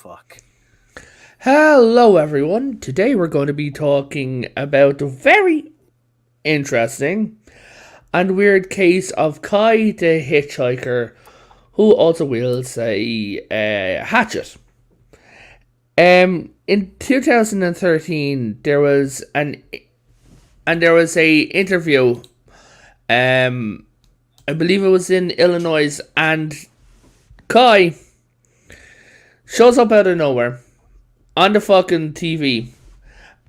fuck? Hello, everyone. Today we're going to be talking about a very interesting and weird case of Kai the hitchhiker, who also wields a hatchet. In 2013, there was a interview. I believe it was in Illinois, and Kai shows up out of nowhere on the fucking TV,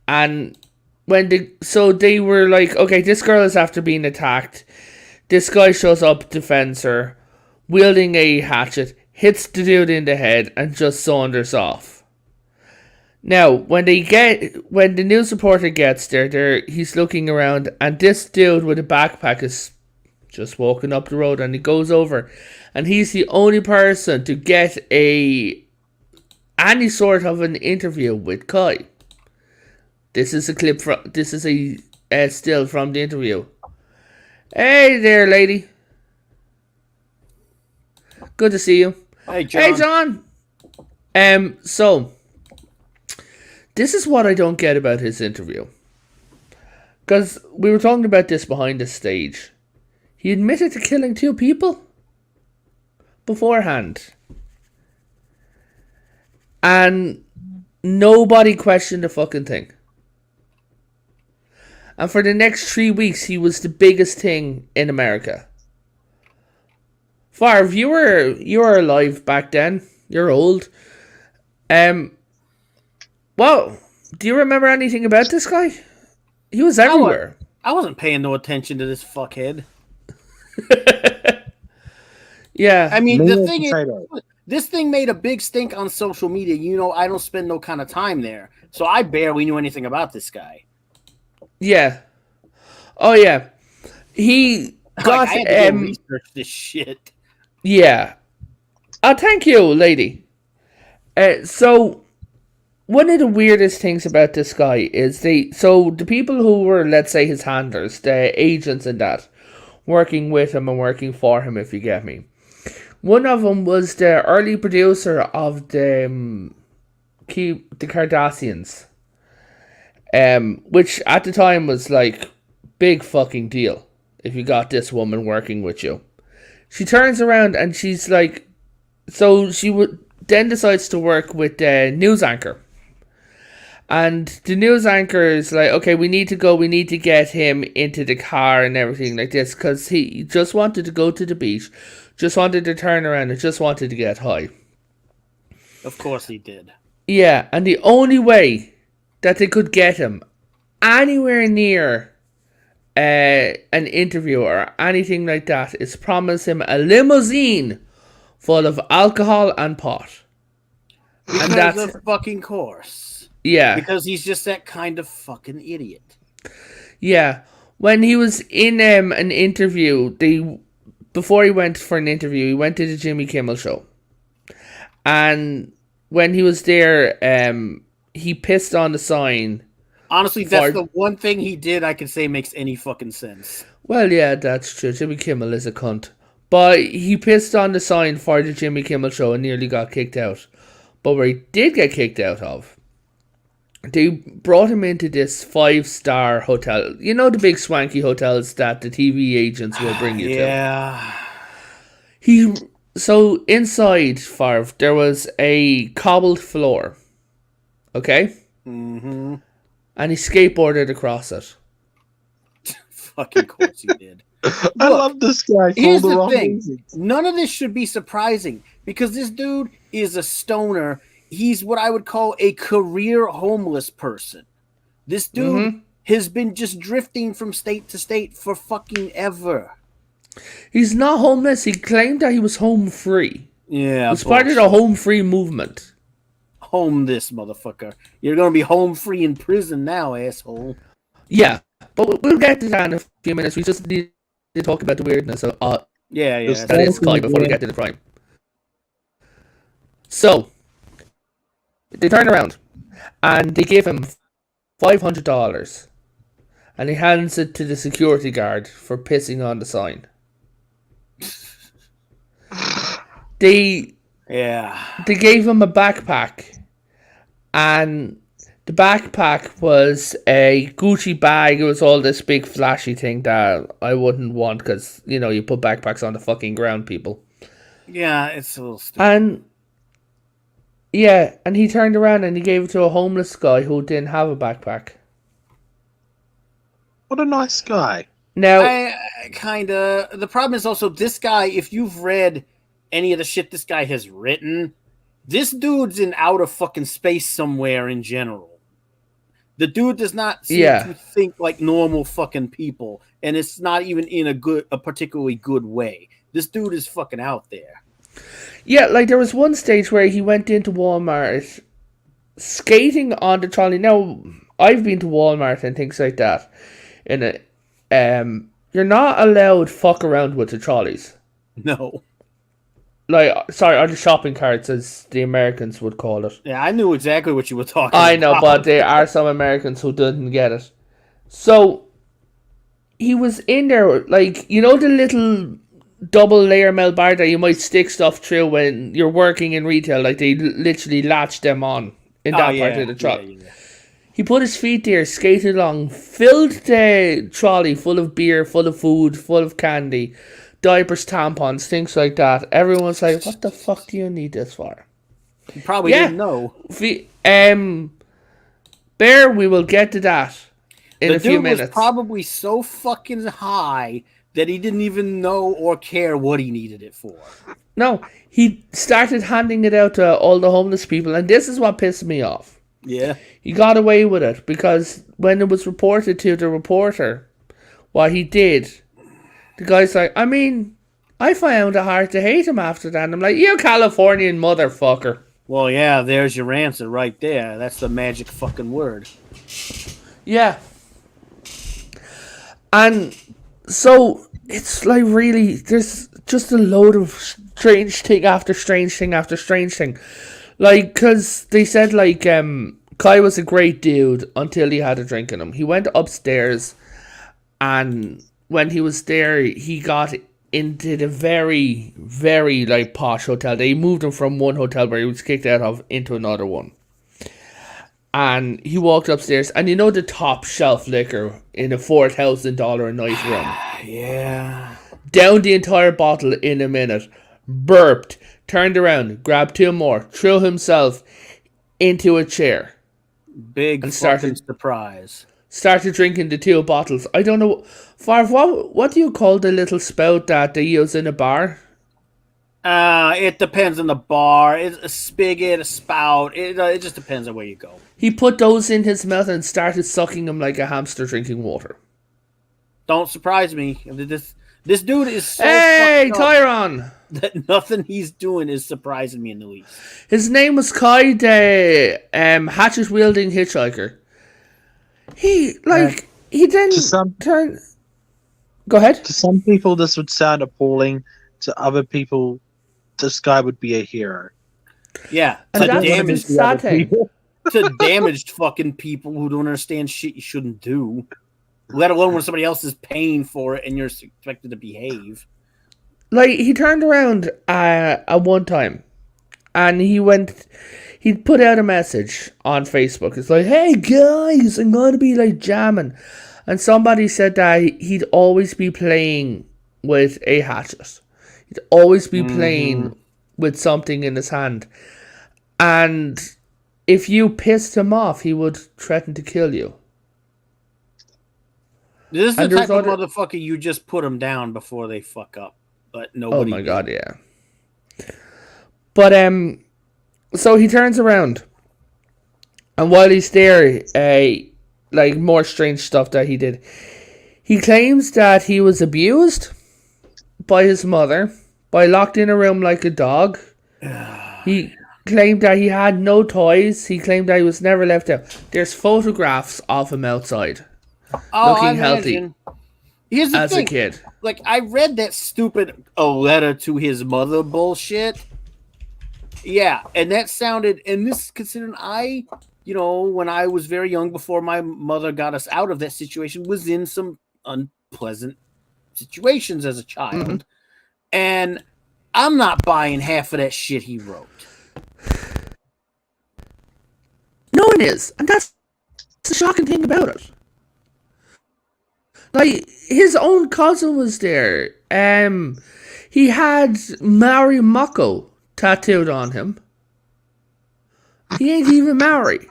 and they were like, okay, this girl is after being attacked. This guy shows up, defends her, wielding a hatchet, hits the dude in the head, and just saunders off. Now, when the news reporter gets there, he's looking around, and this dude with a backpack is just walking up the road, and he goes over, and he's the only person to get any sort of an interview with Kai. This is a still from the interview. Hey there, lady. Good to see you. Hey, John. Hey, John. So this is what I don't get about his interview. Because we were talking about this behind the stage. He admitted to killing 2 people beforehand. And nobody questioned the fucking thing. And for the next 3 weeks, he was the biggest thing in America. Farv, you were alive back then. You're old. Well, do you remember anything about this guy? He was everywhere. I wasn't paying no attention to this fuckhead. Yeah. I mean, the thing is, this thing made a big stink on social media. You know, I don't spend no kind of time there. So I barely knew anything about this guy. Yeah. Oh, yeah. He got... I had to go research this shit. Yeah. Oh, thank you, lady. So, one of the weirdest things about this guy is the people who were, let's say, his handlers, the agents and that, working with him and working for him, if you get me. One of them was the early producer of the Kardashians, which at the time was like big fucking deal if you got this woman working with you. She turns around and she's like, so she then decides to work with the news anchor. And the news anchor is like, okay, we need to get him into the car and everything like this, because he just wanted to go to the beach, just wanted to turn around and just wanted to get high. Of course he did. Yeah, and the only way that they could get him anywhere near an interview or anything like that is promise him a limousine full of alcohol and pot. And that's of fucking course. Yeah. Because he's just that kind of fucking idiot. Yeah. When he was in an interview, before he went for an interview, he went to the Jimmy Kimmel show. And when he was there, he pissed on the sign. Honestly, that's the one thing he did I can say makes any fucking sense. Well, yeah, that's true. Jimmy Kimmel is a cunt. But he pissed on the sign for the Jimmy Kimmel show and nearly got kicked out. But where he did get kicked out of, they brought him into this 5-star hotel. You know the big swanky hotels that the TV agents will bring you to? Yeah. So inside, Farv, there was a cobbled floor. Okay? Mm-hmm. And he skateboarded across it. Fucking course he did. I love this guy. Here's the thing. None of this should be surprising because this dude is a stoner. He's what I would call a career homeless person. This dude has been just drifting from state to state for fucking ever. He's not homeless. He claimed that he was home free. Yeah. It's part of the home free movement. Home this motherfucker. You're going to be home free in prison now, asshole. Yeah, but we'll get to that in a few minutes. We just need to talk about the weirdness of that is Kai before we get to the crime. So, they turn around and they give him $500 and he hands it to the security guard for pissing on the sign. Yeah. They gave him a backpack, and the backpack was a Gucci bag. It was all this big flashy thing that I wouldn't want because, you know, you put backpacks on the fucking ground, people. Yeah, it's a little stupid. And yeah, and he turned around and he gave it to a homeless guy who didn't have a backpack. What a nice guy. Now, I kind of. The problem is also this guy. If you've read any of the shit this guy has written, this dude's in outer fucking space somewhere in general. The dude does not seem to think like normal fucking people, and it's not even in a particularly good way. This dude is fucking out there. yeah, like there was one stage where he went into Walmart skating on the trolley. Now, I've been to Walmart and things like that. In it, you're not allowed fuck around with the trolleys. No. Like, sorry, or the shopping carts, as the Americans would call it. Yeah, I knew exactly what you were talking about. I know, but there are some Americans who didn't get it. So, he was in there, like, you know the little double layer metal bar that you might stick stuff through when you're working in retail? Like, they literally latch them on in that part of the trolley. Yeah. He put his feet there, skated along, filled the trolley full of beer, full of food, full of candy, diapers, tampons, things like that. Everyone's like, what the fuck do you need this for? You probably didn't know. Bear, we will get to that in a few minutes. The dude was probably so fucking high that he didn't even know or care what he needed it for. No, he started handing it out to all the homeless people, and this is what pissed me off. Yeah. He got away with it because when it was reported to the reporter what he did, the guy's like, I mean, I found it hard to hate him after that. And I'm like, you Californian motherfucker. Well, yeah, there's your answer right there. That's the magic fucking word. Yeah. And so it's like really, there's just a load of strange thing after strange thing after strange thing. Like, because they said, like, Kai was a great dude until he had a drink in him. He went upstairs, and when he was there, he got into the very, very, like, posh hotel. They moved him from one hotel where he was kicked out of into another one. And he walked upstairs, and you know the top shelf liquor in a $4,000 a night room? Yeah. Downed the entire bottle in a minute. Burped. Turned around, grabbed two more, threw himself into a chair. Big and fucking surprise. Started drinking the two bottles. I don't know. Farv, what do you call the little spout that they use in a bar? It depends on the bar. It's a spigot, a spout. It just depends on where you go. He put those in his mouth and started sucking them like a hamster drinking water. Don't surprise me. This dude is so hey, Tyron! That nothing he's doing is surprising me in the least. His name was Kai, the hatchet-wielding hitchhiker. He didn't turn... Go ahead. To some people, this would sound appalling. To other people, this guy would be a hero. Yeah. And that's the sad thing. To damaged fucking people who don't understand shit you shouldn't do. Let alone when somebody else is paying for it and you're expected to behave. Like, he turned around at one time and he put out a message on Facebook. It's like, hey guys, I'm going to be like jamming. And somebody said that he'd always be playing with a hatchet. He'd always be playing with something in his hand. And if you pissed him off, he would threaten to kill you. This is the type of motherfucker you just put them down before they fuck up. But nobody. Oh my god, yeah. But so he turns around, and while he's there, like more strange stuff that he did. He claims that he was abused by his mother, by locked in a room like a dog. He claimed that he had no toys. He claimed that he was never left out. There's photographs of him outside. Looking healthy Here's the as thing. a kid. Like, I read that stupid a letter to his mother bullshit. Yeah, and that sounded, and this considering when I was very young before my mother got us out of that situation, was in some unpleasant situations as a child. And I'm not buying half of that shit he wrote. No one is, and that's the shocking thing about it. Like, his own cousin was there. He had Mary Mako tattooed on him. He ain't even Maori.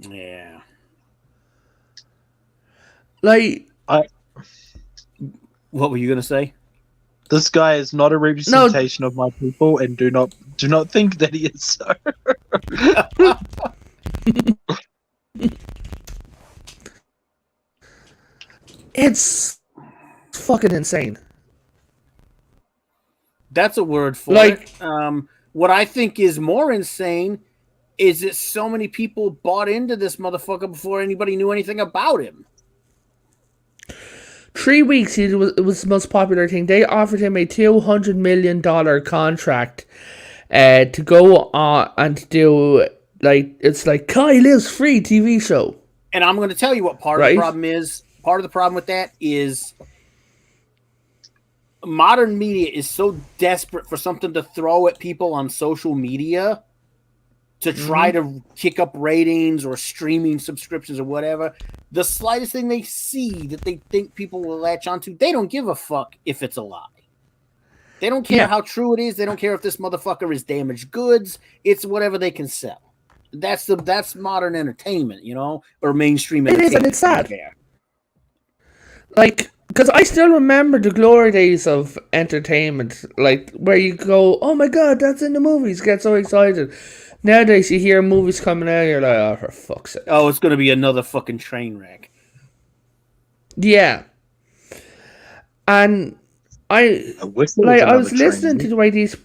Yeah. Like, what were you gonna say? This guy is not a representation of my people, and do not think that he is so. it's fucking insane. That's a word for Like- it. What I think is more insane is that so many people bought into this motherfucker before anybody knew anything about him. 3 weeks, it was the most popular thing. They offered him a $200 million contract to go on and do, like, it's like Kai Lives Free TV show. And I'm going to tell you what part of the problem is. Part of the problem with that is modern media is so desperate for something to throw at people on social media to try to kick up ratings or streaming subscriptions or whatever. The slightest thing they see that they think people will latch onto, they don't give a fuck if it's a lie. They don't care how true it is. They don't care if this motherfucker is damaged goods. It's whatever they can sell. That's modern entertainment, you know, or mainstream entertainment. It is, and it's sad. Like, because I still remember the glory days of entertainment, like, where you go, oh my god, that's in the movies, get so excited. Nowadays, you hear movies coming out, you're like, oh, for fuck's sake. Oh, it's going to be another fucking train wreck. Yeah. And I was listening to the way these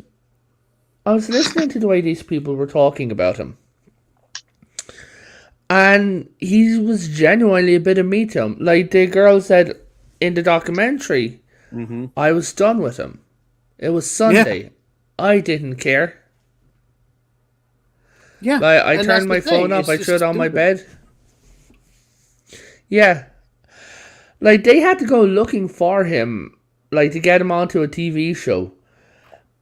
people were talking about him. And he was genuinely a bit of meat to him. Like the girl said in the documentary, I was done with him. It was Sunday. Yeah. I didn't care. Yeah. Like, I turned my phone off, I threw it on my bed. Yeah. Like, they had to go looking for him, like, to get him onto a TV show.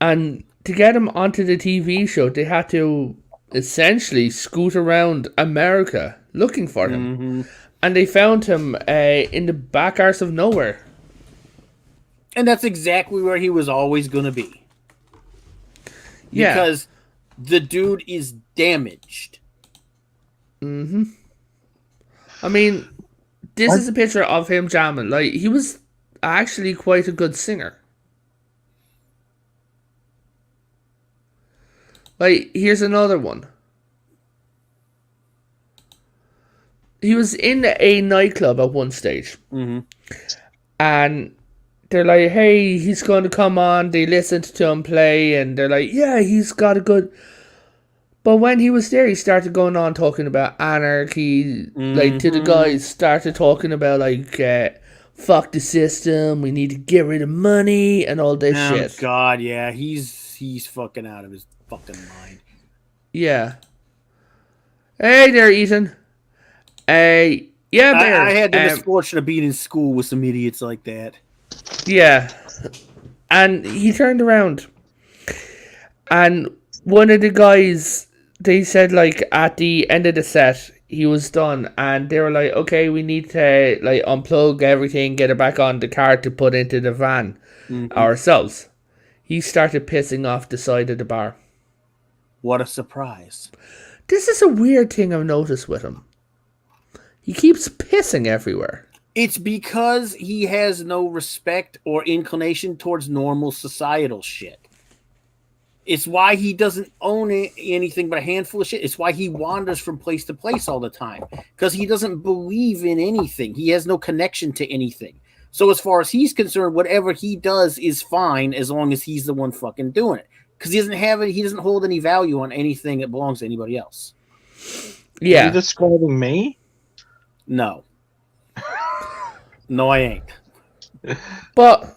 And to get him onto the TV show, they had to essentially scoot around America looking for him. And they found him in the back arse of nowhere. And that's exactly where he was always going to be. Yeah. Because the dude is damaged. I mean, this is a picture of him jamming. Like, he was actually quite a good singer. Like, here's another one. He was in a nightclub at one stage. And they're like, hey, he's going to come on. They listened to him play, and they're like, yeah, he's got a good... But when he was there, he started going on talking about anarchy. Like, to the guys, started talking about, like, fuck the system, we need to get rid of money, and all this shit. Oh, God, yeah. He's fucking out of his fucking mind. Yeah. Hey there, Ethan. Hey, yeah, Bear. I had the misfortune of being in school with some idiots like that. Yeah. And he turned around. And one of the guys, they said, like, at the end of the set, he was done. And they were like, okay, we need to, like, unplug everything, get it back on the car to put into the van ourselves. He started pissing off the side of the bar. What a surprise. This is a weird thing I've noticed with him. He keeps pissing everywhere. It's because he has no respect or inclination towards normal societal shit. It's why he doesn't own anything but a handful of shit. It's why he wanders from place to place all the time. Because he doesn't believe in anything. He has no connection to anything. So as far as he's concerned, whatever he does is fine as long as he's the one fucking doing it. Because he doesn't hold any value on anything that belongs to anybody else. Yeah. Are you describing me? No. No, I ain't. But,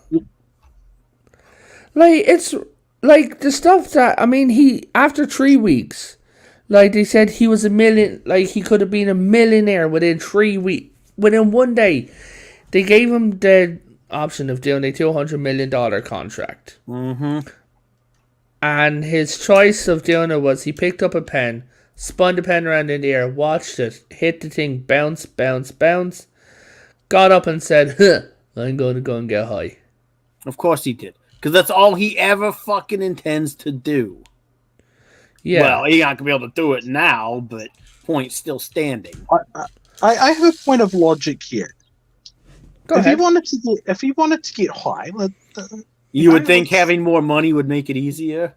like, it's, like, the stuff that, I mean, he, after 3 weeks, like, they said he was he could have been a millionaire within 3 weeks. Within one day, they gave him the option of doing a $200 million contract. Mm-hmm. And his choice of doing it was he picked up a pen, spun the pen around in the air, watched it, hit the thing, bounce, bounce, bounce, got up and said, I'm going to go and get high. Of course he did. Because that's all he ever fucking intends to do. Yeah. Well, he's not going to be able to do it now, but point still standing. I have a point of logic here. Go if ahead. he wanted to get high, You would think having more money would make it easier?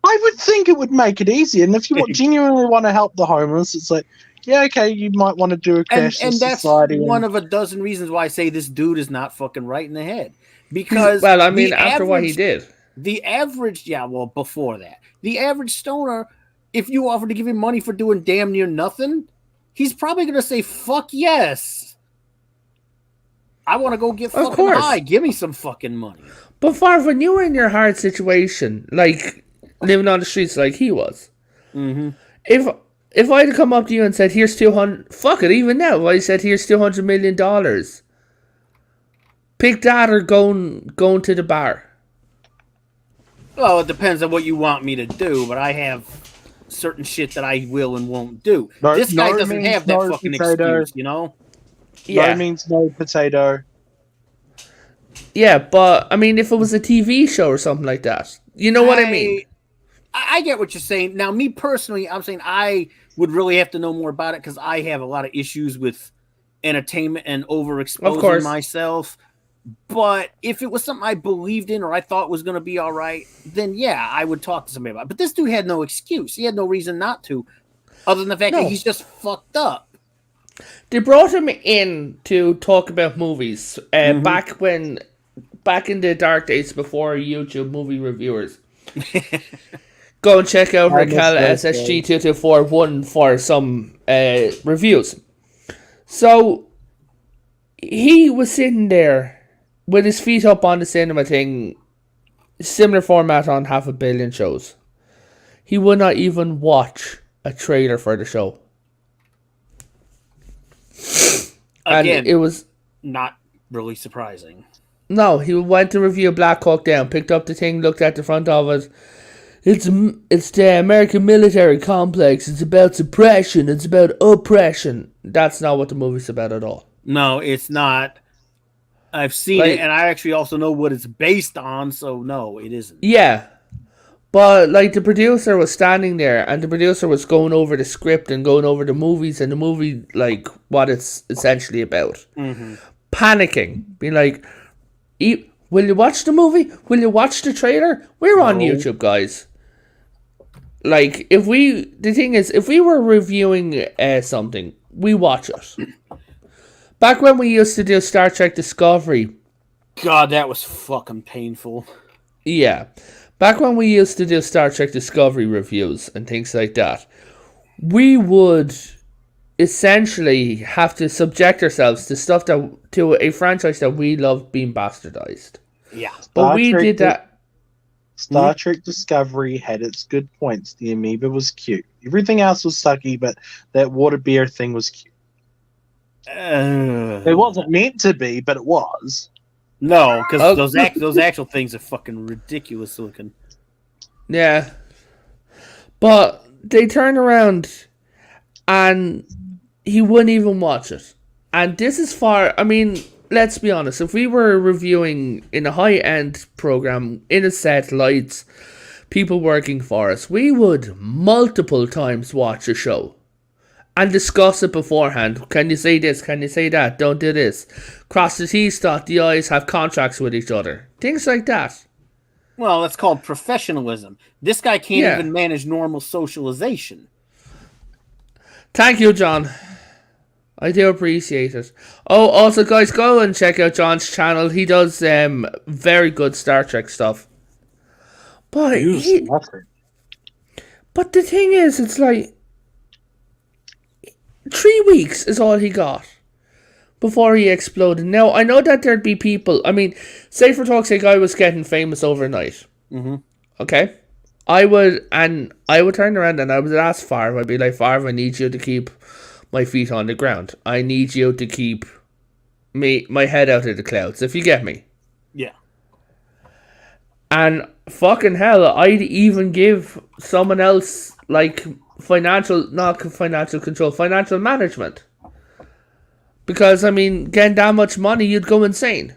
I would think it would make it easier. And if you genuinely want to help the homeless, it's like, yeah, okay, you might want to do a cashless And that's society. one of a dozen reasons why I say this dude is not fucking right in the head. Because well, I mean, after what he did. The average, before that. The average stoner, if you offer to give him money for doing damn near nothing, he's probably going to say, fuck yes. I want to go get fucking high. Give me some fucking money. But Farv, when you were in your hard situation, like living on the streets like he was, if I'd come up to you and said, here's 200, fuck it, even now, if I said, here's $200 million, pick that or going to the bar. Well, it depends on what you want me to do, but I have certain shit that I will and won't do. This guy doesn't have that fucking excuse, you know? Yeah. No means no potato. Yeah, but, I mean, if it was a TV show or something like that, you know what I mean? I get what you're saying. Now, me personally, I'm saying I would really have to know more about it because I have a lot of issues with entertainment and overexposing myself. But if it was something I believed in or I thought was going to be all right, then yeah, I would talk to somebody about it. But this dude had no excuse. He had no reason not to, other than the fact that he's just fucked up. They brought him in to talk about movies back in the dark days before YouTube movie reviewers. Go and check out Raquel SSG2241 for some reviews. So he was sitting there with his feet up on the cinema thing, similar format on 500 million shows. He would not even watch a trailer for the show. Again, and it was not really surprising. No, he went to review Black Hawk Down, picked up the thing, looked at the front of it. It's the American military complex. It's about suppression. It's about oppression. That's not what the movie's about at all. No, it's not. I've seen it, and I actually also know what it's based on, so no, it isn't. Yeah. But, the producer was standing there, and the producer was going over the script and going over the movies, and the movie, what it's essentially about. Mm-hmm. Panicking. Being like, will you watch the movie? Will you watch the trailer? We're on YouTube, guys. The thing is, if we were reviewing something, we watch it. Back when we used to do Star Trek Discovery. God, that was fucking painful. Yeah. Back when we used to do Star Trek Discovery reviews and things like that, we would essentially have to subject ourselves to a franchise that we love being bastardized. Yeah. But we did that. Star Trek Discovery had its good points. The amoeba was cute. Everything else was sucky, but that water bear thing was cute. It wasn't meant to be, but it was. No, because those actual things are fucking ridiculous looking. Yeah. But they turn around and he wouldn't even watch it. And this is let's be honest, if we were reviewing in a high-end program, in a set, lights, people working for us, we would multiple times watch a show and discuss it beforehand. Can you say this? Can you say that? Don't do this. Cross the T's, dot the I's, have contracts with each other. Things like that. Well, that's called professionalism. This guy can't even manage normal socialization. Thank you, John. I do appreciate it. Oh, also, guys, go and check out John's channel. He does very good Star Trek stuff. But but the thing is, it's 3 weeks is all he got before he exploded. Now, I know that there'd be people, say for talk's sake, I was getting famous overnight. Mm-hmm. Okay? I would turn around and I would ask Farv, I'd be like, Farv, I need you to keep my feet on the ground. I need you to keep my head out of the clouds, if you get me. Yeah. And fucking hell, I'd even give someone else like not financial control, financial management. Because I mean, getting that much money, you'd go insane.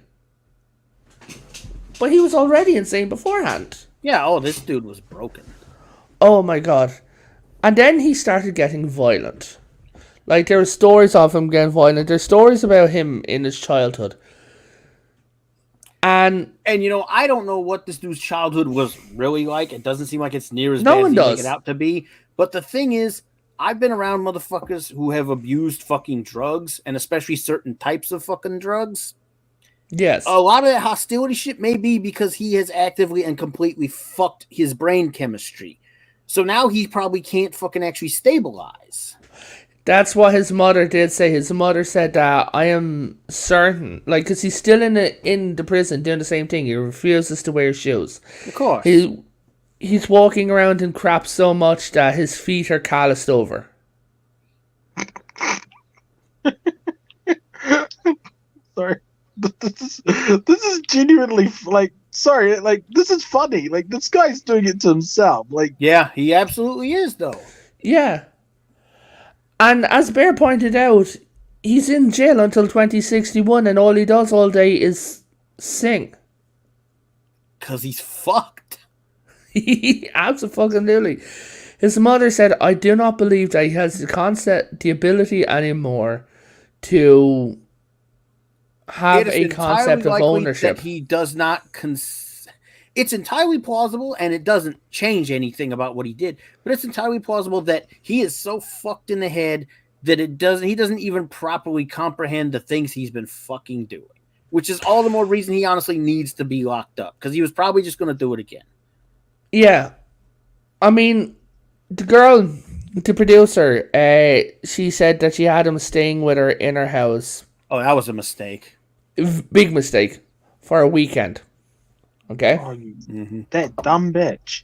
But he was already insane beforehand. Yeah, oh, this dude was broken. Oh my god. And then he started getting violent. Like, there are stories of him getting violent. There's stories about him in his childhood. And you know, I don't know what this dude's childhood was really like. It doesn't seem like it's near as No bad one as you does. make it out to be. But the thing is, I've been around motherfuckers who have abused fucking drugs, and especially certain types of fucking drugs. yes. A lot of that hostility shit may be because he has actively and completely fucked his brain chemistry. So now he probably can't fucking actually stabilize. That's what his mother did say. His mother said that I am certain, like, because he's still in the prison doing the same thing. He refuses to wear shoes. Of course. He's walking around in crap so much that his feet are calloused over. Sorry, but this is genuinely like, sorry, like, this is funny. Like, this guy's doing it to himself. Like, Yeah, he absolutely is, though. Yeah. And as Bear pointed out, he's in jail until 2061, and all he does all day is sing. Because he's fucked. Absolutely. His mother said, I do not believe that he has the ability anymore to have It is a concept of entirely likely ownership. that he does not it's entirely plausible, and it doesn't change anything about what he did, but it's entirely plausible that he is so fucked in the head that he doesn't even properly comprehend the things he's been fucking doing, which is all the more reason he honestly needs to be locked up, because he was probably just going to do it again. Yeah. I mean, the girl, the producer, she said that she had him staying with her in her house. Oh, that was a mistake. Big mistake. For a weekend. Okay? oh, that dumb bitch.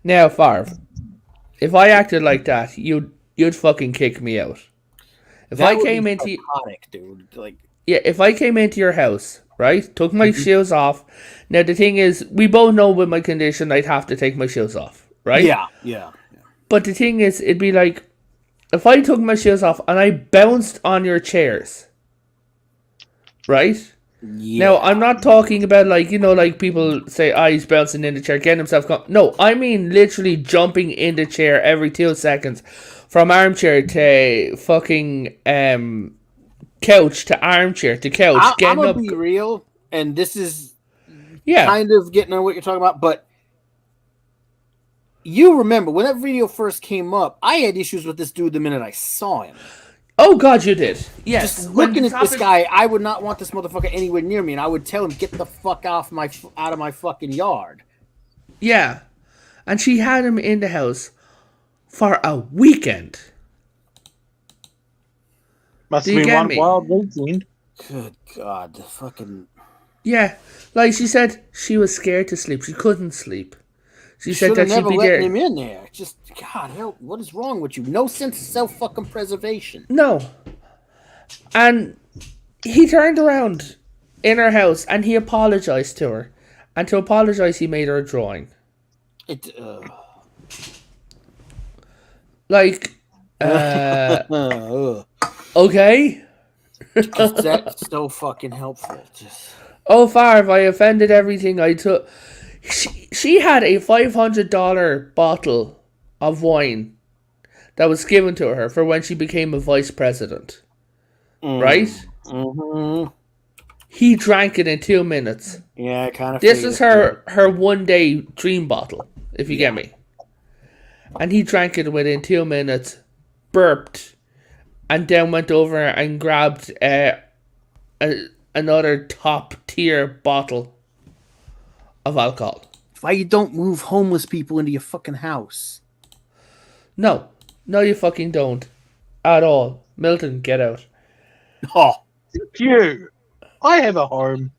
Now, Farv, if I acted like that, you'd fucking kick me out. If That I would came be into psychotic, dude. Like, yeah, if I came into your house, right, took my shoes off. Now the thing is, we both know with my condition, I'd have to take my shoes off, right? yeah. But the thing is, it'd be like, if I took my shoes off and I bounced on your chairs, right? Yeah. Now, I'm not talking about, like, you know, like people say, he's bouncing in the chair, getting himself gone. No, I mean literally jumping in the chair every 2 seconds. From armchair to fucking couch to armchair to couch. I'm getting gonna up. be real, and this is Yeah. kind of getting on what you're talking about, but you remember when that video first came up, I had issues with this dude the minute I saw him. Oh, God, you did. Yes. Just looking at this guy, I would not want this motherfucker anywhere near me, and I would tell him, get the fuck out of my fucking yard. Yeah. And she had him in the house for a weekend. Must Do have you been get one me? wild weekend. Good God, the fucking... Yeah. Like she said, she was scared to sleep. She couldn't sleep. She said Should that have she'd never be let there. him in there. Just, God help, what is wrong with you? No sense of self-fucking-preservation. No. And he turned around in her house and he apologized to her. And to apologize, he made her a drawing. Like, okay. That's so fucking helpful. Just... Oh, Farv, I offended everything I took. She had a $500 bottle of wine that was given to her for when she became a vice president. Right? Mm-hmm. He drank it in 2 minutes. Yeah, kind of. This is her 1 day dream bottle, if you get me. And he drank it within 2 minutes, burped, and then went over and grabbed another top tier bottle of alcohol. Why you don't move homeless people into your fucking house? No, you fucking don't, at all. Milton, get out. Oh, Thank you. I have a home.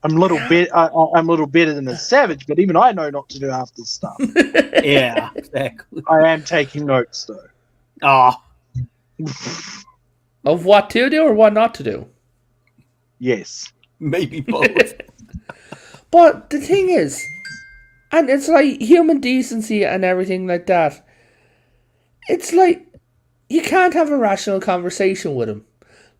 I'm a little bit. I'm a little better than a savage, but even I know not to do half this stuff. yeah, exactly. I am taking notes though. Oh, Of what to do or what not to do. Yes. Maybe both. But the thing is, and it's like human decency and everything like that. It's like you can't have a rational conversation with him.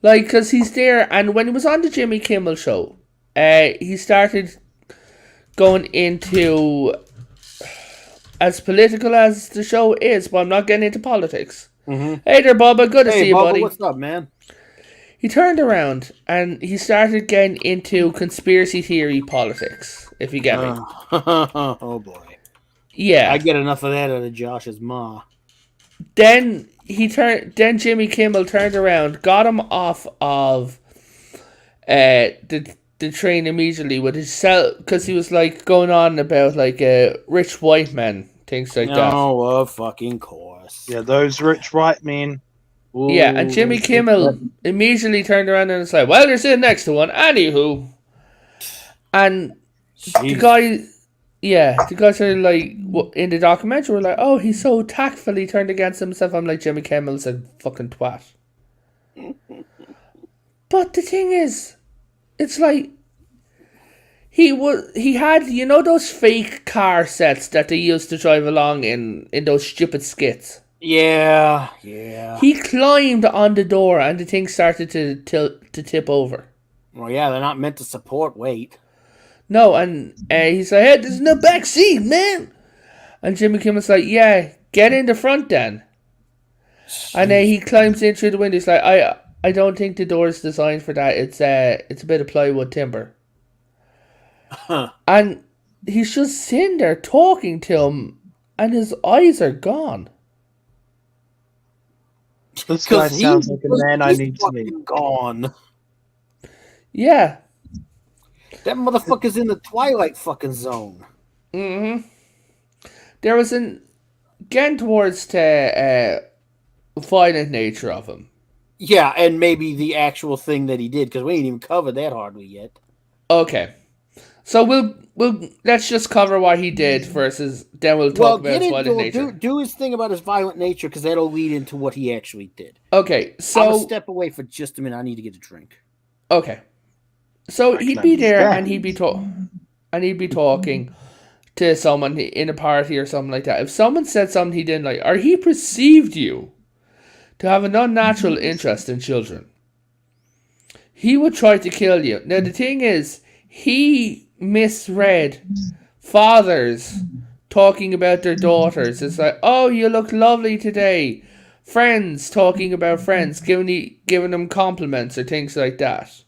Like, because he's there, and when he was on the Jimmy Kimmel show, he started going into, as political as the show is, but I'm not getting into politics. Mm-hmm. Hey there, Bubba. Good to see you, Bubba, buddy. what's up, man? He turned around and he started getting into conspiracy theory politics, if you get me. Oh, boy. Yeah. I get enough of that out of Josh's ma. Then Jimmy Kimmel turned around, got him off of the train immediately with his cell, because he was like going on about like rich white men, things like that. Oh, of fucking course. Yeah, those rich white men. Ooh, Yeah, and Jimmy Kimmel immediately turned around and was like, "Well, you're sitting next to one, anywho." And the guy said, like, in the documentary, were like, "Oh, he's so tactfully turned against himself." I'm like, Jimmy Kimmel's a fucking twat. But the thing is, it's like he had, you know, those fake car sets that they used to drive along in those stupid skits. Yeah. He climbed on the door and the thing started to tip over. Well, yeah, they're not meant to support weight. No, and he's like, "Hey, there's no back seat, man." And Jimmy Kimmel's like, "Yeah, get in the front then." And then he climbs in through the window. He's like, I don't think the door is designed for that. It's a bit of plywood timber." And he's just sitting there talking to him, and his eyes are gone. This guy sounds like a man I need to meet. Gone. Yeah. That motherfucker's in the Twilight fucking zone. Mm-hmm. There was getting towards the violent nature of him. Yeah, and maybe the actual thing that he did, because we ain't even covered that hardly yet. Okay. So we'll let's just cover what he did versus then we'll talk about his violent nature. Do his thing about his violent nature, because that'll lead into what he actually did. Okay, so I'm gonna step away for just a minute. I need to get a drink. Okay. So he'd be there and he'd be talking to someone in a party or something like that. If someone said something he didn't like, or he perceived you to have an unnatural interest in children, he would try to kill you. Now the thing is, he misread fathers talking about their daughters. It's like, "Oh, you look lovely today." Friends talking about friends, giving them compliments or things like that.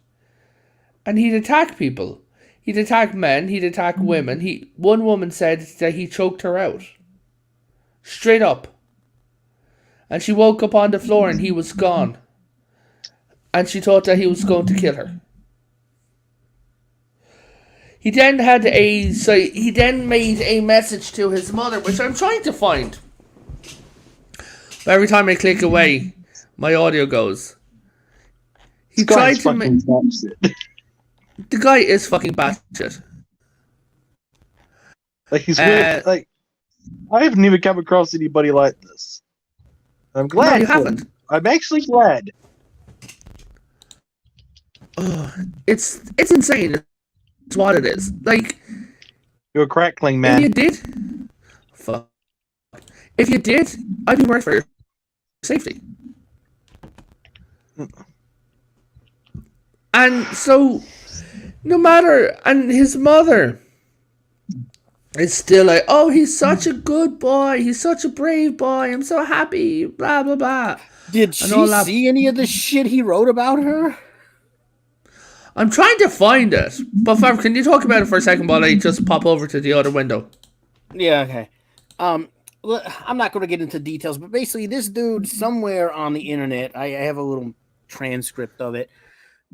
And he'd attack people. He'd attack men. He'd attack women. One woman said that he choked her out. Straight up. And she woke up on the floor and he was gone. And she thought that he was going to kill her. He then made a message to his mother, which I'm trying to find. But every time I click away, my audio goes. He tried to make. The guy is fucking batshit. Like he's weird. Like I have never come across anybody like this. I'm glad. No, you haven't. I'm actually glad. It's insane. It's what it is. Like, you're a crackling man. If you did, fuck. If you did, I'd be worried for your safety. And so, no matter, and his mother is still like, "Oh, he's such a good boy. He's such a brave boy. I'm so happy." Blah blah blah. Did she see any of the shit he wrote about her? I'm trying to find it. But Fav, can you talk about it for a second while I just pop over to the other window? Yeah, okay. I'm not going to get into details, but basically this dude somewhere on the internet, I have a little transcript of it,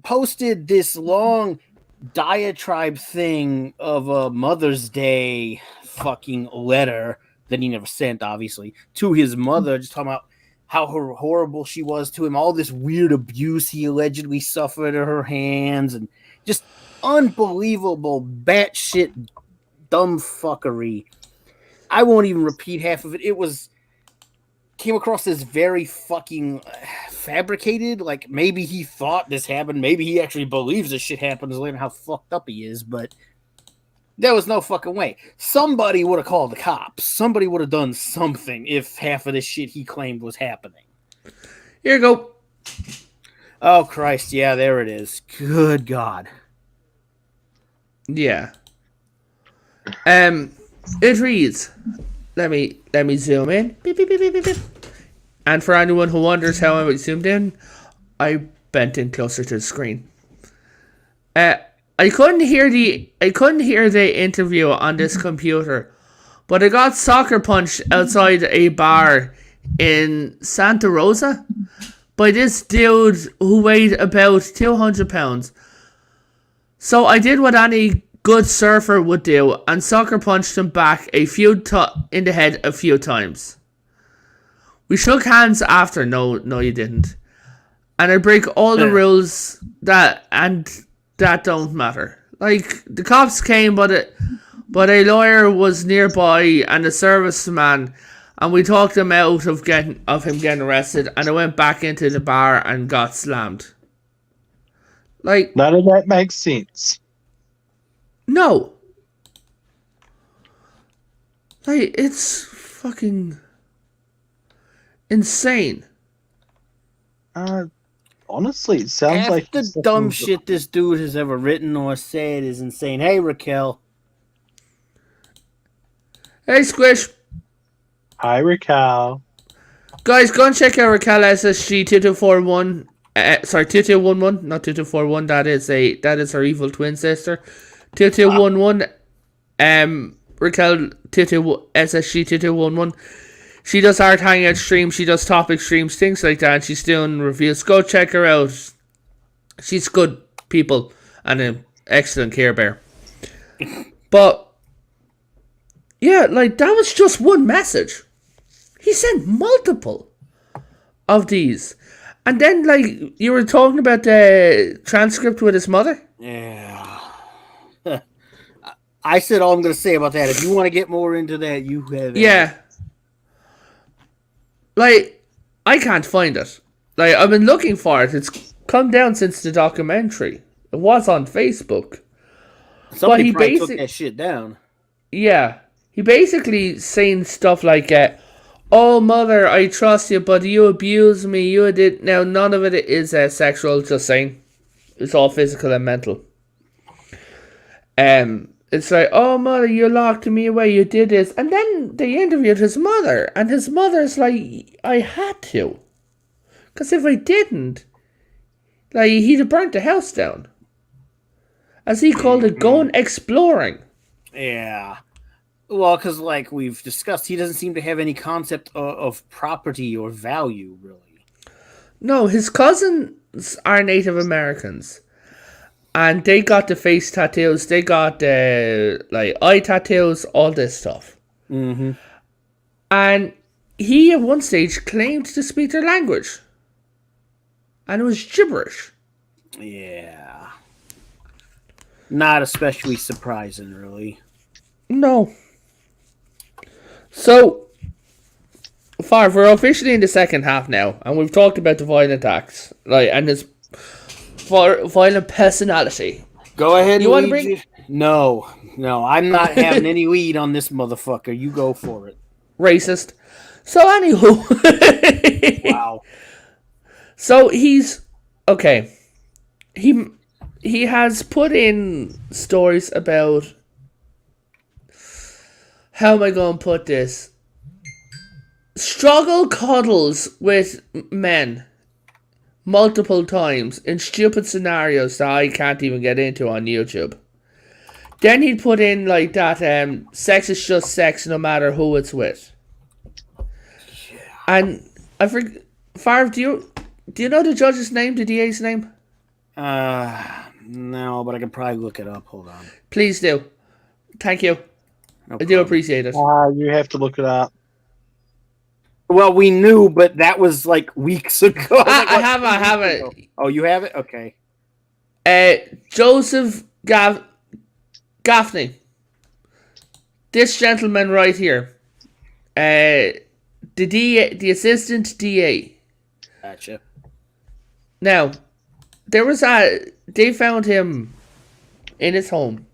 posted this long diatribe thing of a Mother's Day fucking letter that he never sent, obviously, to his mother, just talking about how horrible she was to him, all this weird abuse he allegedly suffered at her hands, and just unbelievable batshit dumb fuckery. I won't even repeat half of it. It was came across as very fucking fabricated. Like, maybe he thought this happened. Maybe he actually believes this shit happened, learning how fucked up he is. But there was no fucking way. Somebody would have called the cops. Somebody would have done something if half of this shit he claimed was happening. Here you go. Oh, Christ. Yeah, there it is. Good God. Yeah. It reads. Let me zoom in. Beep, beep, beep, beep, beep, beep. And for anyone who wonders how I zoomed in, I bent in closer to the screen. I couldn't hear the interview on this computer, but I got sucker punched outside a bar in Santa Rosa by this dude who weighed about 200 pounds. So I did what any good surfer would do and sucker punched him back in the head a few times. We shook hands after. No, you didn't. And I break all the rules that don't matter. Like, the cops came, but a lawyer was nearby and a serviceman, and we talked him out of him getting arrested. And I went back into the bar and got slammed. Like, none of that makes sense. No. Like, it's fucking insane. Honestly, it sounds Half like the dumb shit this dude has ever written or said is insane. Hey, Raquel. Hey, Squish. Hi, Raquel. Guys, go and check out Raquel SSG 2241. Sorry, 2211, not 2241. That is her evil twin sister. 2211. Raquel SSG 2211. She does art hangout streams, she does topic streams, things like that, and she's doing reviews. Go check her out. She's good people and an excellent Care Bear. But yeah, like, that was just one message. He sent multiple of these. And then, like, you were talking about the transcript with his mother? Yeah. I said all I'm going to say about that. If you want to get more into that, you have. Yeah. Like, I can't find it. Like, I've been looking for it. It's come down since the documentary. It was on Facebook. Somebody probably took that shit down. Yeah. He basically saying stuff like, oh, mother, I trust you, but you abused me. You did. Now, none of it is sexual, just saying. It's all physical and mental. It's like, oh, mother, you locked me away. You did this. And then they interviewed his mother. And his mother's like, I had to. Because if I didn't, like, he'd have burnt the house down. As he called it, going exploring. Yeah. Well, because, like we've discussed, he doesn't seem to have any concept of property or value, really. No, his cousins are Native Americans. And they got the face tattoos. They got like eye tattoos, all this stuff. Mm-hmm. And he at one stage claimed to speak their language. And it was gibberish. Yeah. Not especially surprising, really. No. So, Farv, we're officially in the second half now. And we've talked about the violent acts. Like, and his violent personality. Go ahead. You want to bring? No, I'm not having any lead on this motherfucker. You go for it. Racist. So anywho. Wow. So he's okay. He has put in stories about, how am I going to put this? Struggle cuddles with men multiple times in stupid scenarios that I can't even get into on YouTube. Then he'd put in like that, sex is just sex no matter who it's with. Yeah. And I forget, Farv, do you know the judge's name, the DA's name? No, but I can probably look it up. Hold on. Please do. Thank you. No I do appreciate it. You have to look it up. Well, we knew, but that was like weeks ago. I have it. Oh, you have it? Okay. Joseph Gaffney. This gentleman right here. the assistant DA. Gotcha. Now, they found him in his home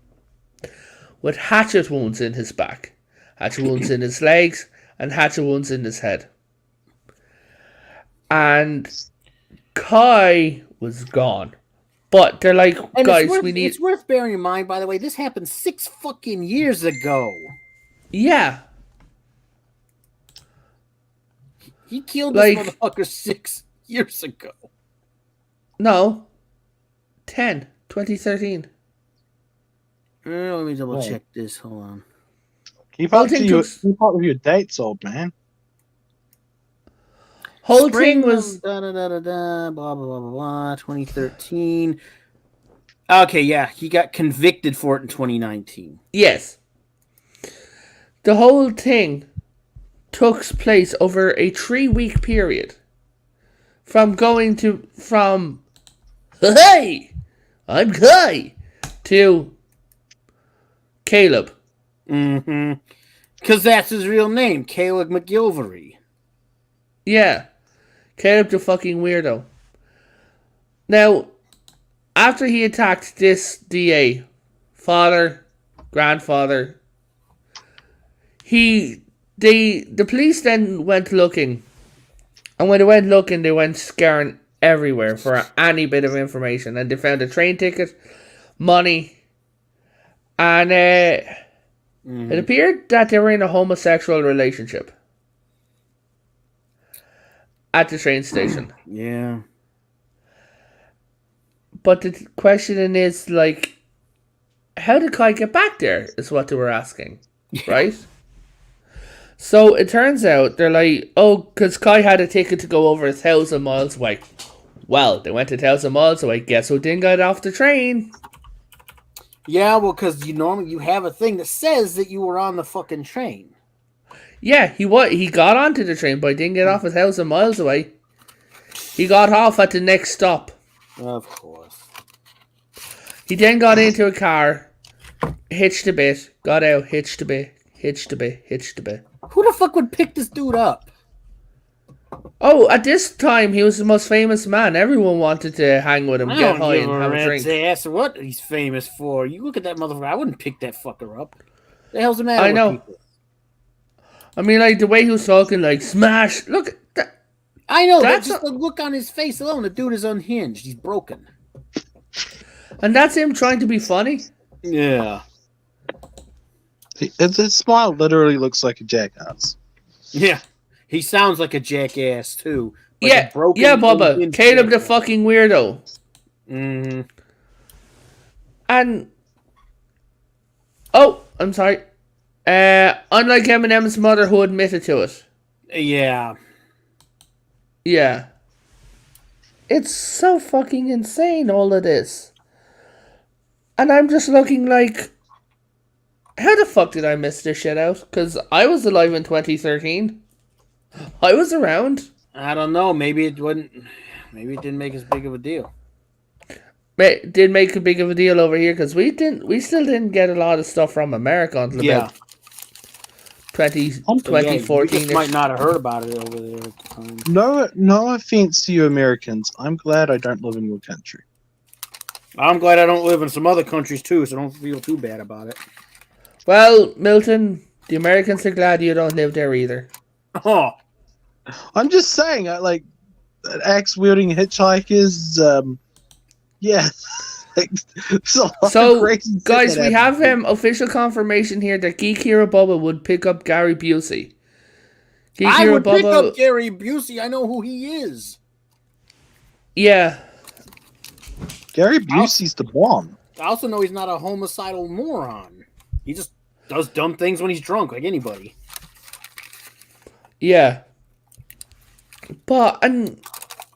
with hatchet wounds in his back, hatchet wounds in his legs, and hatchet wounds in his head. And Kai was gone. But they're like, And guys, it's worth bearing in mind, by the way, this happened 6 fucking years ago. Yeah. He killed this motherfucker 6 years ago. No. 2013. Let me double check this. Hold on. Keep up with your dates, old man. Whole thing was blah blah blah blah blah 2013. Okay, yeah, he got convicted for it in 2019. Yes. The whole thing took place over a 3-week period. From hey, I'm Kai, to Caleb. Mm-hmm. Because that's his real name, Caleb McGilvery. Yeah. Caleb the fucking weirdo. Now, after he attacked this DA, father, grandfather, the police then went looking. And when they went looking, they went scouring everywhere for any bit of information. And they found a train ticket, money, and it appeared that they were in a homosexual relationship at the train station. Yeah. But the question is, like, how did Kai get back there, is what they were asking. Right? So it turns out, they're like, oh, because Kai had a ticket to go over 1,000 miles away. Well, they went 1,000 miles away. Guess who didn't get off the train? Yeah, well, because you have a thing that says that you were on the fucking train. Yeah, he got onto the train, but he didn't get off 1,000 miles away. He got off at the next stop. Of course. He then got into a car, hitched a bit, got out, hitched a bit, hitched a bit, hitched a bit. Who the fuck would pick this dude up? Oh, at this time, he was the most famous man. Everyone wanted to hang with him, get high, and have a drink. Ass what he's famous for. You look at that motherfucker. I wouldn't pick that fucker up. The hell's the matter I know. with people? I mean, like, the way he was talking, like, smash. Look at that. I know. That's just the look on his face alone. The dude is unhinged. He's broken. And that's him trying to be funny? Yeah. His smile literally looks like a jackass. Yeah. He sounds like a jackass, too. Like yeah, Bubba. Caleb the fucking weirdo. Mm-hmm. And... oh, I'm sorry. Unlike Eminem's mother, who admitted to it. Yeah. Yeah. It's so fucking insane, all of this. And I'm just looking like... how the fuck did I miss this shit out? Because I was alive in 2013. I was around. I don't know. Maybe it wouldn't... maybe it didn't make as big of a deal. It did make a big of a deal over here, because we still didn't get a lot of stuff from America until about 2014. You just might not have heard about it over there at the time. No offense to you Americans. I'm glad I don't live in your country. I'm glad I don't live in some other countries too, so don't feel too bad about it. Well, Milton, the Americans are glad you don't live there either. Oh. I'm just saying, like, axe-wielding hitchhikers, yeah. Like, so, guys, we have official confirmation here that Geek Hero Bubba would pick up Gary Busey. I would pick up Gary Busey. I know who he is. Yeah. Gary Busey's the bomb. I also know he's not a homicidal moron. He just does dumb things when he's drunk, like anybody. Yeah. But, and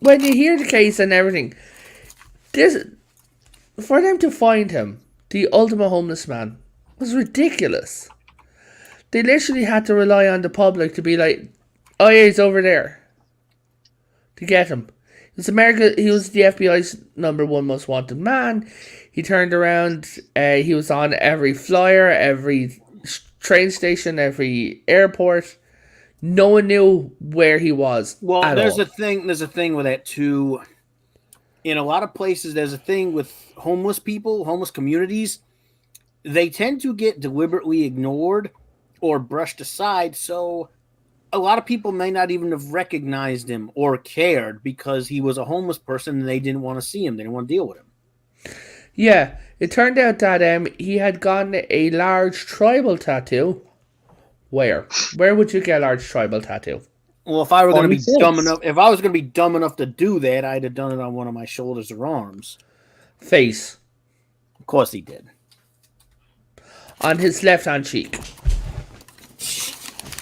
when you hear the case and everything, for them to find him, the ultimate homeless man, was ridiculous. They literally had to rely on the public to be like, oh yeah, he's over there. To get him. He was the FBI's #1 most wanted man. He turned around, he was on every flyer, every train station, every airport. No one knew where he was. Well, at there's all. there's a thing with that too. In a lot of places, there's a thing with homeless people, homeless communities. They tend to get deliberately ignored or brushed aside. So a lot of people may not even have recognized him or cared because he was a homeless person and they didn't want to see him. They didn't want to deal with him. Yeah, it turned out that he had gotten a large tribal tattoo. Where? Where would you get a large tribal tattoo? Well, if I were going to be his dumb face. enough, if I was going to be dumb enough to do that, I'd have done it on one of my shoulders or arms. Face. Of course, he did. On his left-hand cheek.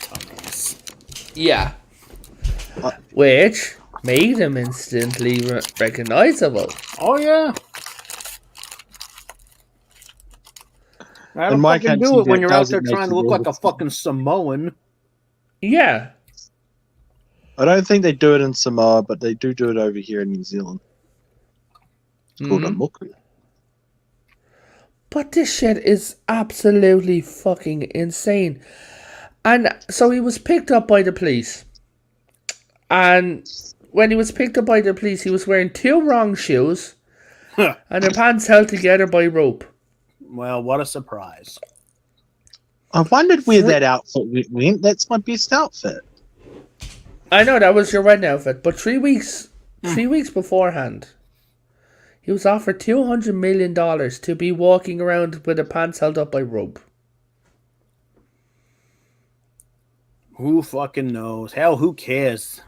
Dumbass. Yeah. Uh, Which made him instantly recognizable. Oh yeah. I In don't my fucking do country, it when that you're out doesn't there make trying to you look like a really fucking Samoan. Yeah. I don't think they do it in Samoa, but they do it over here in New Zealand. It's called a Mhm. muku. But this shit is absolutely fucking insane. And so he was picked up by the police. And when he was picked up by the police, he was wearing 2 wrong shoes and their pants held together by rope. Well, what a surprise. I wondered where that outfit went. That's my best outfit. I know that was your wedding outfit, but 3 weeks beforehand, he was offered $200 million to be walking around with the pants held up by rope. Who fucking knows? Hell, who cares?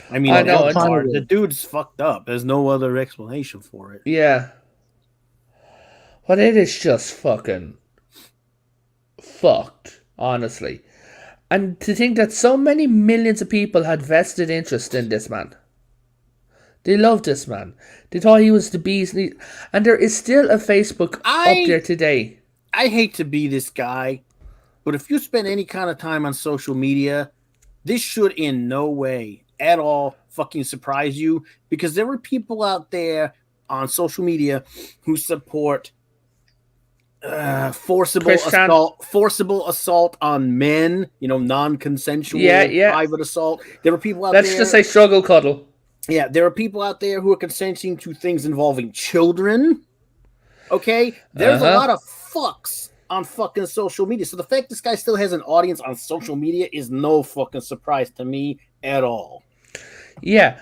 I mean, I know, the dude's fucked up. There's no other explanation for it. Yeah. But it is just fucking fucked, honestly. And to think that so many millions of people had vested interest in this man. They loved this man. They thought he was the bee's knees. And there is still a Facebook up there today. I hate to be this guy, but if you spend any kind of time on social media, this should in no way at all fucking surprise you, because there were people out there on social media who support forcible assault on men, non-consensual private assault. There were people out there. Let's just say struggle cuddle. Yeah, there are people out there who are consenting to things involving children. Okay? There's a lot of fucks on fucking social media. So the fact this guy still has an audience on social media is no fucking surprise to me at all. Yeah.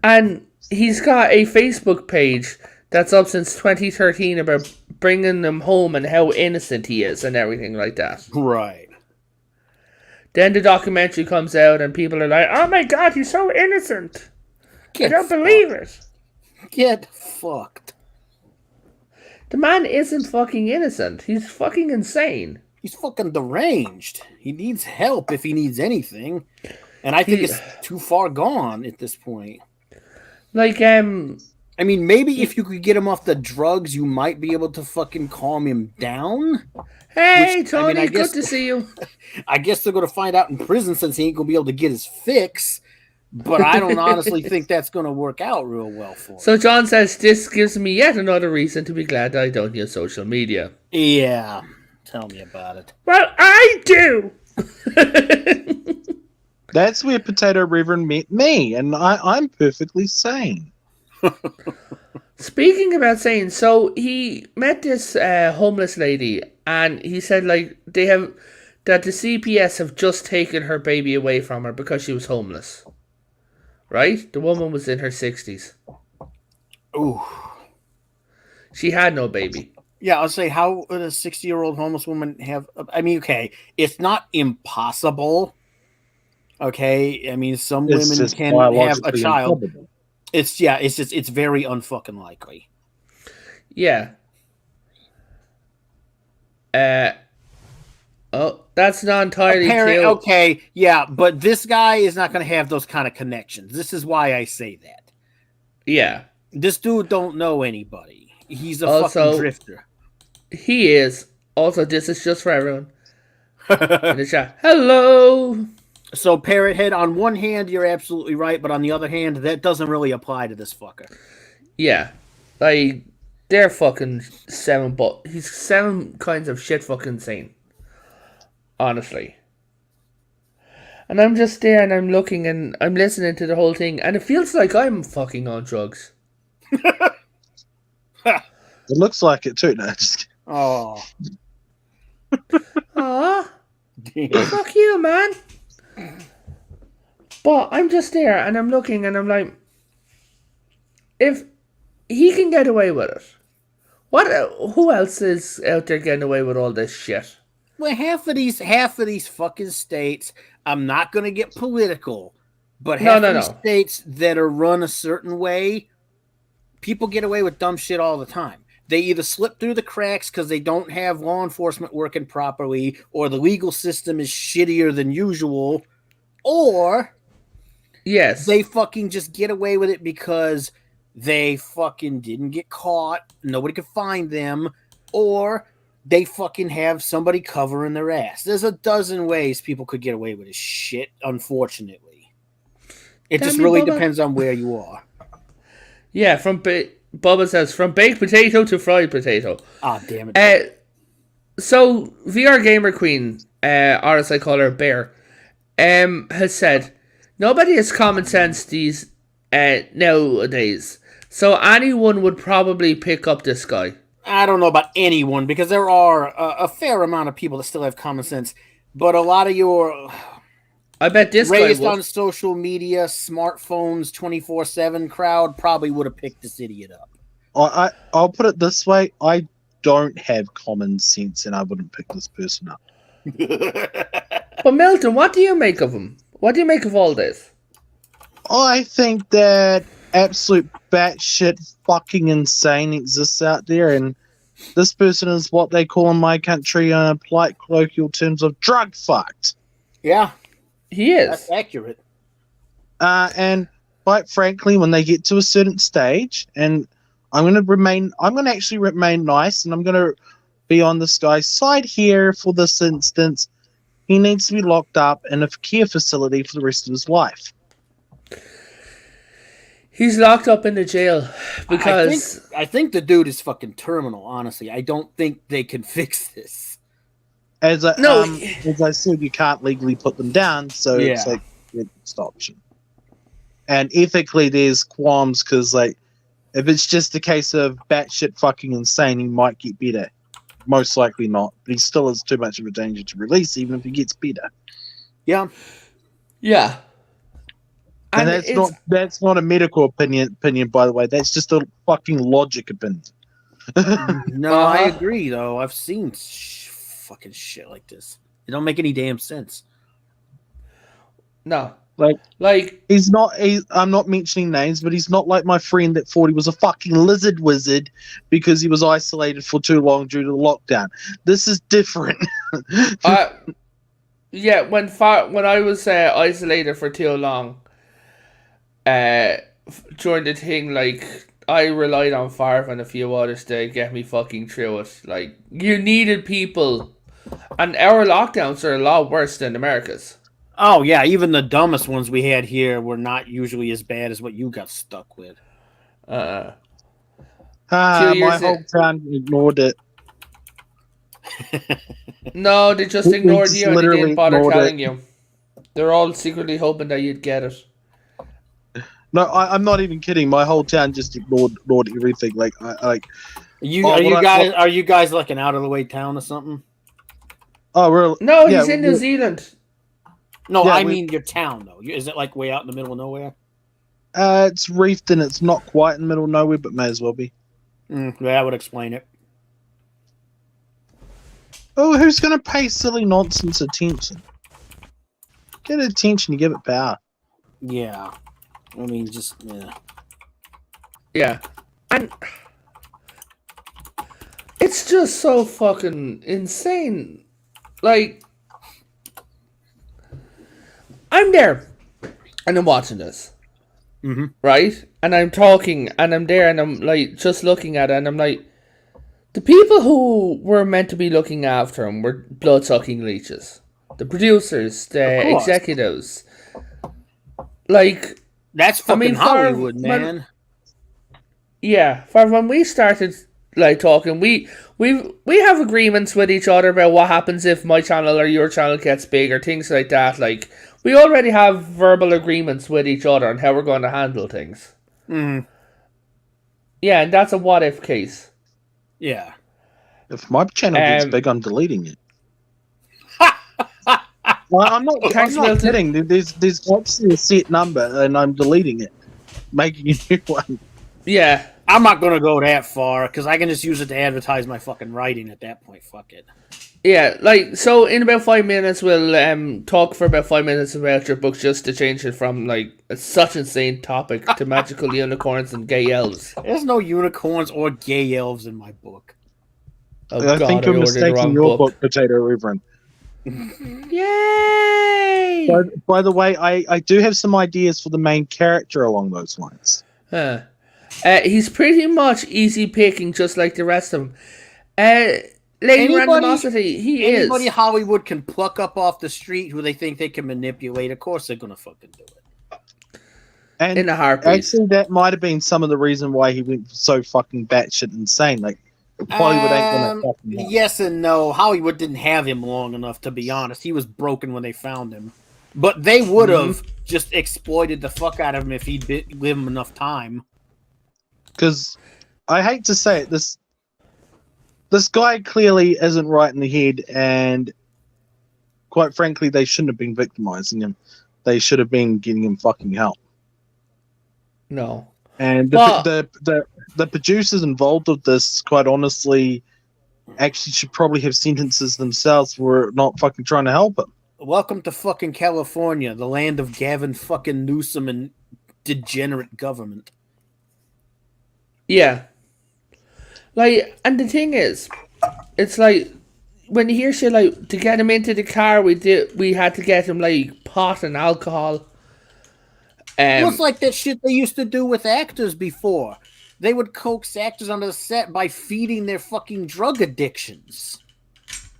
And he's got a Facebook page that's up since 2013 about bringing them home and how innocent he is and everything like that. Right. Then the documentary comes out and people are like, oh my god, he's so innocent. I don't believe it. Get fucked. The man isn't fucking innocent. He's fucking insane. He's fucking deranged. He needs help if he needs anything. And I think it's too far gone at this point. Like, I mean, maybe if you could get him off the drugs, you might be able to fucking calm him down. Hey, Tony, good to see you. I guess they're going to find out in prison since he ain't going to be able to get his fix. But I don't honestly think that's going to work out real well for him. So John says, this gives me yet another reason to be glad that I don't use social media. Yeah, tell me about it. Well, I do. That's where Potato Reverend met me, and I'm perfectly sane. Speaking about sane, so he met this homeless lady, and he said that the CPS have just taken her baby away from her because she was homeless. Right? The woman was in her 60s. Ooh. She had no baby. Yeah, I'll say, how would a 60-year-old homeless woman have... I mean, okay, it's not impossible. Okay? I mean, some women can have a child. Improbable. It's very unfucking likely. Yeah. That's not entirely true. Okay, yeah, but this guy is not going to have those kind of connections. This is why I say that. Yeah. This dude don't know anybody. He's a fucking drifter. He is. Also, this is just for everyone. In the chat. Hello! So, Parrothead, on one hand, you're absolutely right, but on the other hand, that doesn't really apply to this fucker. Yeah. They're fucking he's 7 kinds of shit fucking insane. Honestly. And I'm just there and I'm looking and I'm listening to the whole thing and it feels like I'm fucking on drugs. It looks like it too. No, just Oh, Aw, damn. fuck you, man. But I'm just there and I'm looking and I'm like, if he can get away with it, who else is out there getting away with all this shit? Well, half of these fucking states. I'm not gonna get political, but half of these states that are run a certain way, people get away with dumb shit all the time. They either slip through the cracks because they don't have law enforcement working properly, or the legal system is shittier than usual, or yes, they fucking just get away with it because they fucking didn't get caught, nobody could find them, or they fucking have somebody covering their ass. There's a dozen ways people could get away with this shit, unfortunately. It just really depends on where you are. Yeah, Bubba says, from baked potato to fried potato. Ah, damn it. So, VR Gamer Queen, or as I call her, Bear, has said, nobody has common sense these nowadays. So anyone would probably pick up this guy. I don't know about anyone, because there are a fair amount of people that still have common sense. But a lot of your... I bet this guy raised on social media, smartphones, 24/7 crowd probably would have picked this idiot up. I'll put it this way: I don't have common sense, and I wouldn't pick this person up. But Milton, what do you make of him? What do you make of all this? I think that absolute batshit fucking insane exists out there, and this person is what they call in my country, polite colloquial terms, of drug fucked. Yeah. He is. That's accurate. And quite frankly, when they get to a certain stage, and I'm going to actually remain nice, and I'm going to be on this guy's side here for this instance. He needs to be locked up in a care facility for the rest of his life. He's locked up in the jail because... I think the dude is fucking terminal, honestly. I don't think they can fix this. As I said, you can't legally put them down, so it's like it's the option. And ethically, there's qualms because, like, if it's just a case of batshit fucking insane, he might get better. Most likely not, but he still is too much of a danger to release, even if he gets better. Yeah, yeah. And that's not a medical opinion, by the way. That's just a fucking logic opinion. No, I agree. Though I've seen fucking shit like this. It don't make any damn sense. No. Like he's not. I'm not mentioning names, but he's not like my friend that thought he was a fucking lizard wizard because he was isolated for too long due to the lockdown. This is different. Yeah, when I was isolated for too long, during the thing, like, I relied on Farv and a few others to get me fucking through it. Like, you needed people, and our lockdowns are a lot worse than America's. Oh, yeah, even the dumbest ones we had here were not usually as bad as what you got stuck with. My whole town ignored it. No, they just ignored you and they didn't bother telling you. They're all secretly hoping that you'd get it. No, I'm not even kidding. My whole town just ignored everything. Are you guys like an out of the way town or something? Oh, really? No, he's in New Zealand. No, yeah, I mean your town though. Is it like way out in the middle of nowhere? It's reefed and it's not quite in the middle of nowhere, but may as well be. That would explain it. Oh, who's going to pay silly nonsense attention? Get attention, you give it power. Yeah. I mean, just, yeah. Yeah. And it's just so fucking insane. Like, I'm there and I'm watching this. Mm-hmm. Right? And I'm talking and I'm there and I'm like just looking at it and I'm like, the people who were meant to be looking after him were blood-sucking leeches. The producers, the executives. Like, that's fucking Hollywood, man. For when we started like talking, we have agreements with each other about what happens if my channel or your channel gets big or things like that. Like, We already have verbal agreements with each other on how we're going to handle things. Mm. Yeah, and that's a what-if case. Yeah. If my channel gets big, I'm deleting it. Well, I'm not kidding. There's actually a set number, and I'm deleting it, making a new one. Yeah. I'm not going to go that far, because I can just use it to advertise my fucking writing at that point. Fuck it. Yeah, like, so in about 5 minutes, we'll talk for about 5 minutes about your book, just to change it from, like, such insane topic to magical unicorns and gay elves. There's no unicorns or gay elves in my book. Oh, I think you're mistaking your book, Potato Reverend. Yay! By the way, I do have some ideas for the main character along those lines. Huh. He's pretty much easy picking, just like the rest of them. Lady Randomosity, anybody Hollywood can pluck up off the street who they think they can manipulate. Of course, they're gonna fucking do it. And in a heartbeat. Actually, that might have been some of the reason why he went so fucking batshit insane. Like, Hollywood ain't gonna fucking help. Yes and no. Hollywood didn't have him long enough, to be honest. He was broken when they found him. But they would have just exploited the fuck out of him if he'd lived him enough time. Because I hate to say it, this guy clearly isn't right in the head, and quite frankly, they shouldn't have been victimizing him. They should have been getting him fucking help. No. And the producers involved with this, quite honestly, actually should probably have sentences themselves for not fucking trying to help him. Welcome to fucking California, the land of Gavin fucking Newsom and degenerate government. Yeah. Like, and the thing is, it's like, when you hear shit like, to get him into the car, we had to get him, like, pot and alcohol. Well, it's like that shit they used to do with actors before. They would coax actors onto the set by feeding their fucking drug addictions.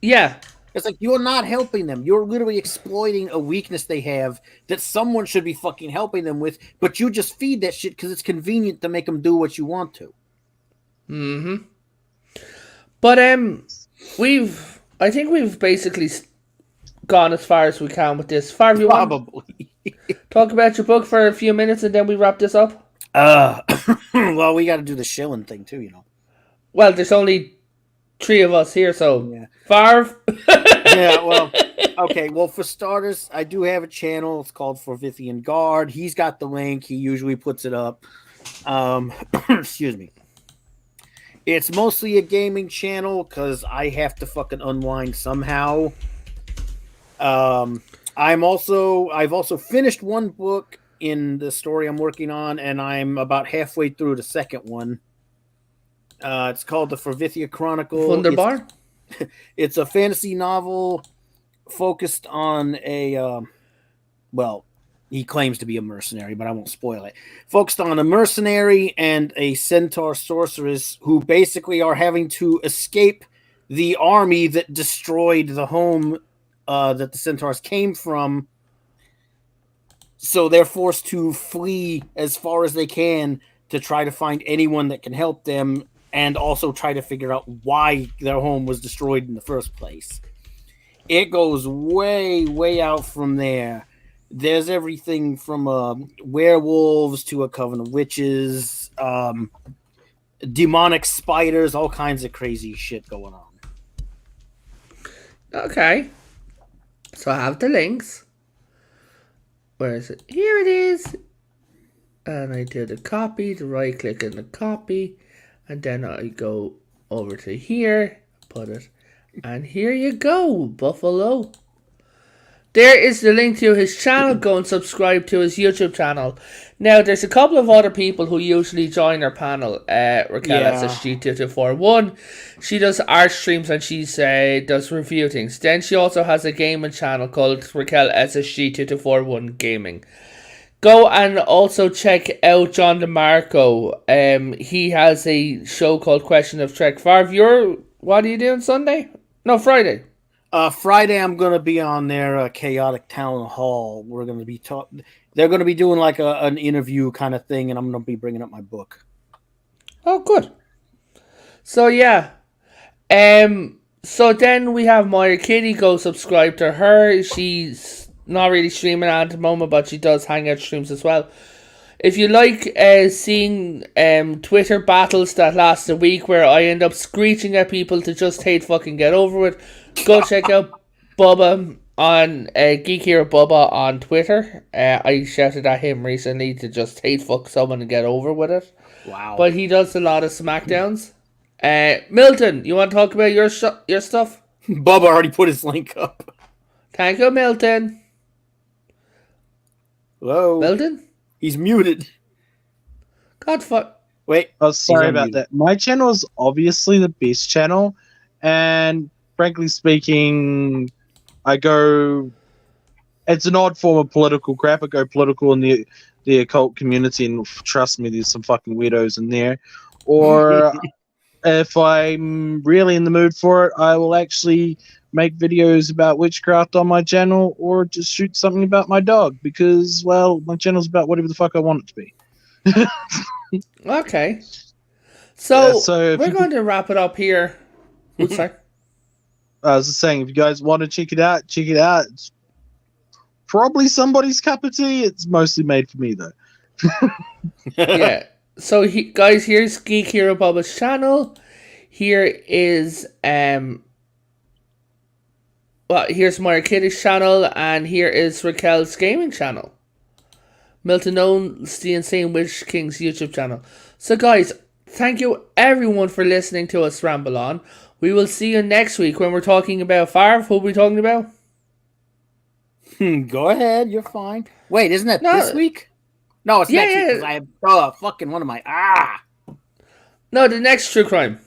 Yeah. It's like, you're not helping them. You're literally exploiting a weakness they have that someone should be fucking helping them with, but you just feed that shit because it's convenient to make them do what you want to. Mm-hmm. But, I think we've basically gone as far as we can with this. Far, you Probably. Talk about your book for a few minutes and then we wrap this up? Well, we got to do the shilling thing too, you know. Well, there's only 3 of us here, so yeah. Farv. Yeah, well, okay. Well, for starters, I do have a channel. It's called Forvithian Guard. He's got the link. He usually puts it up. Excuse me. It's mostly a gaming channel because I have to fucking unwind somehow. I've also finished one book in the story I'm working on, and I'm about halfway through the second one. It's called the Forvithia Chronicle. Wunderbar? It's a fantasy novel focused on a, well, he claims to be a mercenary, but I won't spoil it. Focused on a mercenary and a centaur sorceress who basically are having to escape the army that destroyed the home that the centaurs came from. So they're forced to flee as far as they can to try to find anyone that can help them, and also try to figure out why their home was destroyed in the first place. It goes way, way out from there. There's everything from werewolves to a coven of witches, demonic spiders, all kinds of crazy shit going on. Okay. So I have the links. Where is it? Here it is. And I do the copy, the right click on the copy. And then I go over to here, put it, and here you go, Buffalo. There is the link to his channel. Go and subscribe to his YouTube channel. Now, there's a couple of other people who usually join our panel. Raquel SSG2241. She does art streams and she does review things. Then she also has a gaming channel called Raquel SSG2241 Gaming. Go and also check out John DeMarco. He has a show called Question of Trek. Farv, what are you doing Sunday? No, Friday. Friday I'm going to be on their Chaotic Town Hall. We're going to be they're going to be doing like an interview kind of thing, and I'm going to be bringing up my book. Oh, good. So, yeah. So then we have Moira Kitty. Go subscribe to her. She's not really streaming at the moment, but she does hangout streams as well. If you like seeing Twitter battles that last a week where I end up screeching at people to just hate fucking get over it, go check out Bubba on Geek Hero Bubba on Twitter. I shouted at him recently to just hate fuck someone and get over with it. Wow. But he does a lot of Smackdowns. Milton, you want to talk about your stuff? Bubba already put his link up. Thank you, Milton. Hello? Milton? He's muted. God fuck. Wait. Oh, sorry about that. My channel is obviously the best channel, and frankly speaking, it's an odd form of political crap. I go political in the occult community, and trust me, there's some fucking weirdos in there. Or if I'm really in the mood for it, I will actually make videos about witchcraft on my channel, or just shoot something about my dog, because, well, my channel's about whatever the fuck I want it to be. Okay. So we're you going to wrap it up here. Oops, sorry. I was just saying, if you guys want to check it out, check it out. It's probably somebody's cup of tea. It's mostly made for me, though. Yeah. So, guys, here's Geek Hero Bubba's channel. Here is here's Mario Kitty's channel, and here is Raquel's gaming channel. Milton owns the Insane Witch King's YouTube channel. So, guys, thank you everyone for listening to us ramble on. We will see you next week when we're talking about Farv. What are we talking about? Go ahead, you're fine. Wait, isn't that this week? No, it's next week because I have fucking one of my No, the next true crime.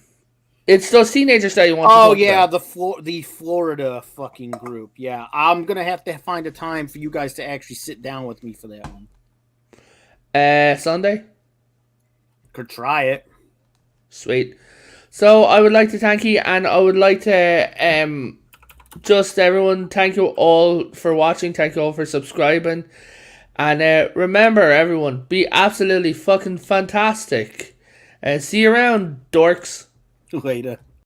It's those teenagers that you want to talk about. the Florida fucking group. Yeah, I'm gonna have to find a time for you guys to actually sit down with me for that one. Sunday? Could try it. Sweet. So I would like to thank you, and I would like to just everyone, thank you all for watching, thank you all for subscribing, and remember everyone, be absolutely fucking fantastic. See you around, dorks. Later.